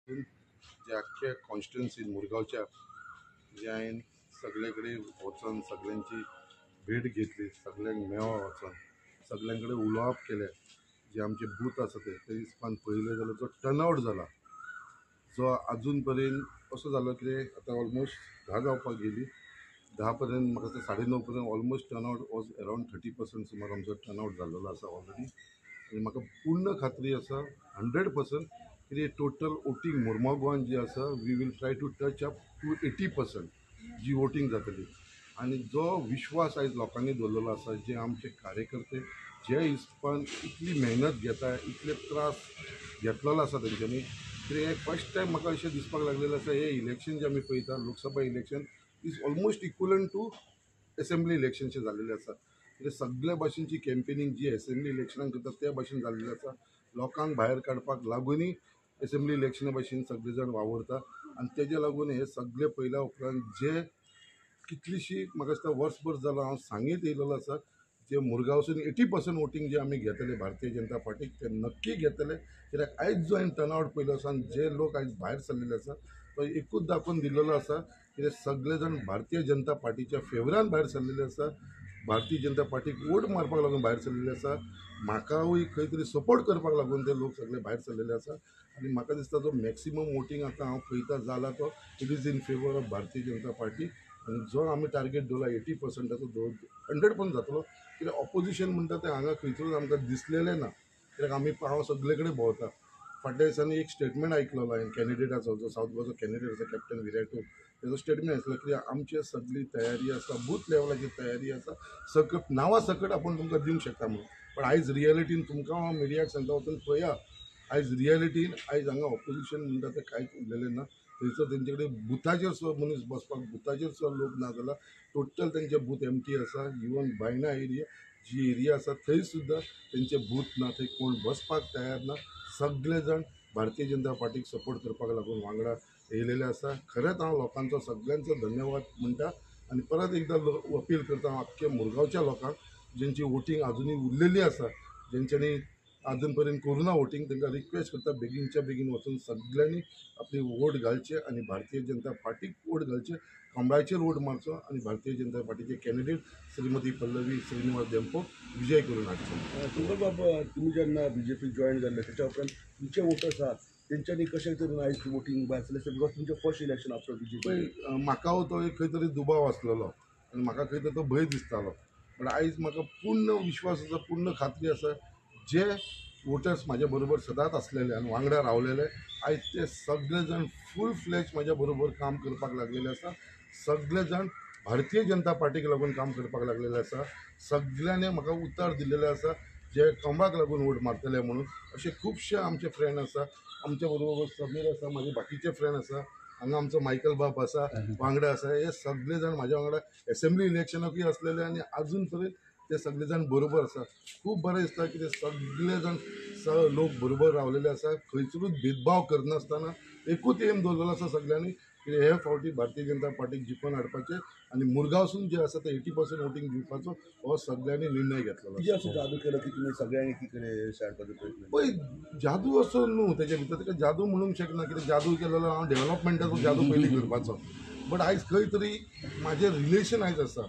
जे अख्ख्या कॉन्स्टिट्युन्सीन मुरगांवच्या जे हांवें सगळे कडेन वचून सगळ्यांची भेट घेतली, सगळ्यांक मेळो वचून सगळ्यां कडेन उलोवप केलें. जे आमचे बूथ आसा ते दिसपान पळयलें जाल्यार जो टर्नआवट जाला जो अजून पर्यंत असो जालो कितें आतां ऑलमोस्ट 10 जावपाक गेली. 10 पर्यंत म्हाका दिसता 9:30 पर्यंत ऑलमोस्ट टर्नआवट वॉज अरावंड 30% सुमार आमचो टर्नआवट जाल्लो आसा ऑलरेडी. आनी म्हाका पूर्ण खात्री आसा 100% की टोटल वोटींग मुरमाड गोवान जी आसा we will try to touch up to 80% जी वोटींग जातली. आनी जो विश्वास आयज लोकांनी दवरलेलो आसा, जे आमचे कार्यकर्ते जे हिसपान इतली मेहनत घेता, इतले त्रास घेतलेलो आसा तेंच्यांनी, कित्याक फर्स्ट टायम म्हाका अशें दिसपाक लागलेलें आसा हे इलेक्शन जे आमी पळयता Lok Sabha election is almost equivalent to assembly इलेक्शनचे जाल्लेले आसा. म्हणजे सगळ्या भाशेची कॅम्पेनिंग जी असेंब्ली इलेक्शनाक करता त्या भाशेन जाल्लेली आसा. लोकांक भायर काडपाक लागूनय असेंब्ली इलेक्शना भाशेन सगळे जाण वावरता. आनी तेजे लागून हे सगळे पयल्या उपरांत जे कितलीशी म्हाका दिसता वर्सभर जालो हांव सांगीत येयलेलो आसा जे मुरगांवसून 80% वोटींग जे आमी घेतले भारतीय जनता पार्टीक ते नक्की घेतले. कित्याक आयज जो हांवें टर्नआवट पयलो आसा आनी जे लोक आयज भायर सरलेले आसा तो एकूच दाखोवन दिल्लो आसा की सगळे जाण भारतीय जनता पार्टीच्या फेवरान भायर सरलेले आसा. भारतीय जनता पार्टीक वोट मारपाक लागून भायर सरलेले आसा. म्हाकाय खंय तरी सपोर्ट करपाक लागून ते लोक सगळे भायर सरलेले आसा. आनी म्हाका दिसता जो मॅक्सिमम वोटींग आतां हांव पळयता जाला तो it is in favour of Bharatiya Janata party. आनी जो आमी टार्गेट दवरला 80%, 100% जातलो. कित्याक ऑपोजिशन म्हणटा ते हांगा खंयचोच आमकां दिसलेलें ना. कित्याक हांव सगळे कडेन भोंवता. फाटल्या दिसांनी एक स्टेटमेंट आयकलेलो हांवें कॅन्डिडेटाचो जो सावथ गोवाचो कॅन्डिडेट आसा कॅप्टन विराटो तेजो स्टेटमेंट आसलो की आमची सगळी तयारी आसा, बूथ लेवलाची तयारी आसा, सकट नांवा सकट आपूण तुमकां दिवंक शकता म्हणून. पण आयज रियलिटीन तुमकां हांव मिडियाक सांगता वचून पळया आयज रियलिटीन आयज हांगा ऑपोजिशन म्हणटा ते कांयच उरलेलें ना. थंयसर तेंचे कडेन बुथाचेर सुद्दां मनीस बसपाक बुथाचेर सुद्दां लोक ना जाल्यार टोटल तेंचे बूथ एम्प्टी आसा. इवन बायणा एरिया जी एरिया आसा थंय सुद्दां तेंचे बूथ ना, थंय कोण बसपाक तयार ना. सगळे जाण भारतीय जनता पार्टीक सपोर्ट करपाक लागून वांगडा येयलेले आसा. खरेंच हांव लोकांचो सगळ्यांचो धन्यवाद म्हणटा. आनी परत एकदां अपील करता हांव आख्ख्या मुरगांवच्या लोकांक जेंची वोटींग अजुनूय उरलेली आसा, जेंच्यांनी अजून पर्यंत करूं ना वोटींग, तांकां रिक्वेस्ट करता बेगीनच्या बेगीन वचून सगळ्यांनी आपली वोट घालचे आनी भारतीय जनता पार्टीक वोट घालचे, कमळाचेर वोट मारचो आनी भारतीय जनता पार्टीचे कॅन्डिडेट श्रीमती पल्लवी श्रीनिवास देंपो विजय करून हाडचो. सुंदर बाबा, तुम्ही जेन्ना बीजेपी जॉईन जाल्ले त्याच्या उपरांत तुमचे वोटर्स आहात तेंच्यांनी कशें तरेन आयज वोटींग भायर सरलें बिकॉज तुमचें फर्स्ट इलेक्शन आफ्टर बीजेपी. पळय म्हाका तो एक खंय तरी दुबाव आसलेलो आनी म्हाका खंय तरी तो भंय दिसतालो. पण आयज म्हाका पूर्ण विश्वास आसा, पूर्ण खात्री आसा जे वोटर्स म्हाज्या बरोबर सदांच आसलेले आनी वांगडा रावलेले आयज ते सगळे जाण फूल फ्लॅज म्हाज्या बरोबर काम करपाक लागलेले आसा. सगळे जाण भारतीय जनता पार्टीक लागून काम करपाक लागलेले आसा. सगळ्यांनी म्हाका उतर दिल्लेले आसा जे कमळाक लागून वोट मारतले म्हणून. असे खुबशे आमचे फ्रेंड आसा, आमच्या बरोबर समीर आसा, म्हाजे बाकीचे फ्रेंड आसा, हांगा आमचो मायकल बाब आसा वांगडा आसा. हे सगळे जाण म्हाज्या वांगडा असेंब्ली इलेक्शनाकूय असलेले आनी अजून पर्यंत ते सगळे जाण बरोबर आसा. खूब बरें दिसता की ते सगळे जाण लोक बरोबर रावलेले आसा. खंयसरूच भेदभाव करनासतना एकूच एम दवरलेलो आसा सगळ्यांनी की हे फावटी भारतीय जनता पार्टीक जिखोवन हाडपाचें आनी मुरगांवसून जे आसा ते 80% वोटींग दिवपाचो हो सगळ्यांनी निर्णय घेतलेलो कितें असो जादू केलो की तुमी सगळ्यांनी एकी कडेन हाडपाचो प्रयत्न. पळय जादू असो न्हू तेजे भितर, ताका जादू म्हणूंक शकना. कित्याक जादू केलो जाल्यार हांव डेव्हलपमेंटाचो जादू पयलीं करपाचो. बट आयज खंय तरी म्हाजें रिलेशन आयज आसा,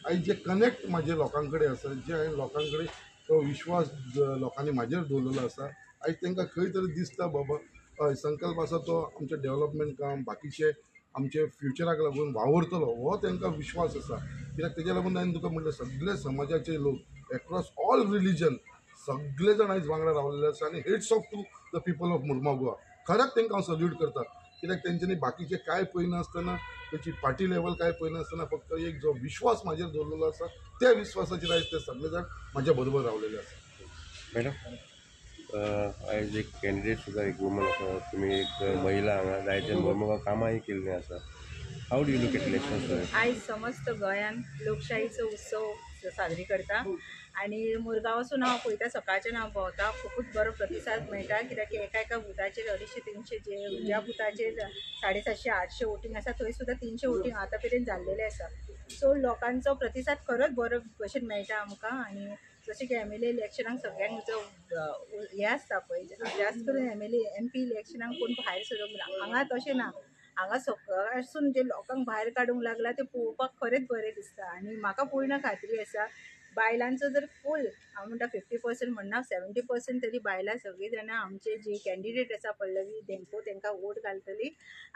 आयज जे कनेक्ट म्हाजे लोकां कडेन आसा, जे हांवें लोकां कडेन तो विश्वास लोकांनी म्हाजेर दवरलेलो आसा, आयज तांकां खंय तरी दिसता बाबा हय संकल्प आसा तो आमचे डेव्हलपमेंट काम बाकीचे आमचे फ्युचराक लागून वावरतलो हो तांकां विश्वास आसा. कित्याक तेज्या लागून हांवें तुका म्हटलें सगळे समाजाचे लोक एक्रॉस ऑल रिलीजन सगळे जाण आयज वांगडा रावलेले आसा. आनी heads off to the people of Murmad Goa खरेंच तांकां हांव सल्यूट करता. कित्याक तेंच्यांनी बाकीचे कांय पळयनासतना त्याची पार्टी लेवल काय पळयनासतना फक्त एक जो विश्वास म्हाजेर दवरलेलो आसा त्या विश्वासाचेर आयज ते सगळे जाण म्हाज्या बरोबर रावलेले आसा. मॅडम आयज एक कॅन्डिडेट सुद्दां एक वुमन आसा, तुमी एक महिला हांगा जायते मुरमुगांव कामांय केल्लीं आसा. How do you look at election? आयज समस्त गोंयान लोकशाहीचो उत्सव साजरी करता आणि मुरगांवासून हांव पळयता सकाळच्यान हांव भोंवता खूबच बरो प्रतिसाद मेळटा. कित्याक एका एका बुथाचेर 250-300 जे ज्या बुथाचेर 750-800 वोटींग आसा थंय सुद्दां 300 वोटींग आतां पर्यंत जाल्लेले आसा. सो लोकांचो प्रतिसाद खरोच बरो भशेन मेळटा आमकां. आनी जशें की MLA इलेक्शनाक सगळ्यांक जो हें आसता पळय जास्त करून MLA MP इलेक्शनाक कोण भायर सरूंक ना. हांगा तशें ना. हांगा सकाळसून जे लोकांक भायर काडूंक लागला ते पळोवपाक खरेंच बरें दिसता आनी म्हाका पूर्ण खात्री आसा बायलांचो जर फूल हांव म्हणटा 50% म्हणना 70% तरी बायलां सगळीं जाणां आमचे जी कॅन्डिडेट आसा पल्लवी धेंको तांकां वोट घालतली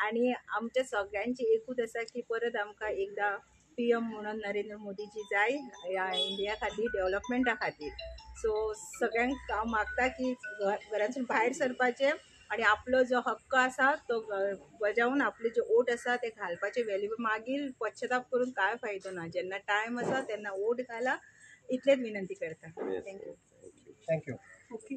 आनी आमच्या सगळ्यांची एकूच आसा की परत आमकां एकदां PM म्हणून नरेंद्र मोदीजी जाय ह्या इंडिया खातीर डेव्हलपमेंटा खातीर. सो सगळ्यांक हांव मागता की घरांतून भायर सरपाचें आनी आपलो जो हक्क आसा तो बजावून आपले जे वोट आसा ते घालपाचे व्हॅल्यू मागीर पश्चाताप करून कांय फायदो ना. जेन्ना टायम आसा तेन्ना वोट घाला इतलेच विनंती करता. थँक्यू. थँक्यू. ओके.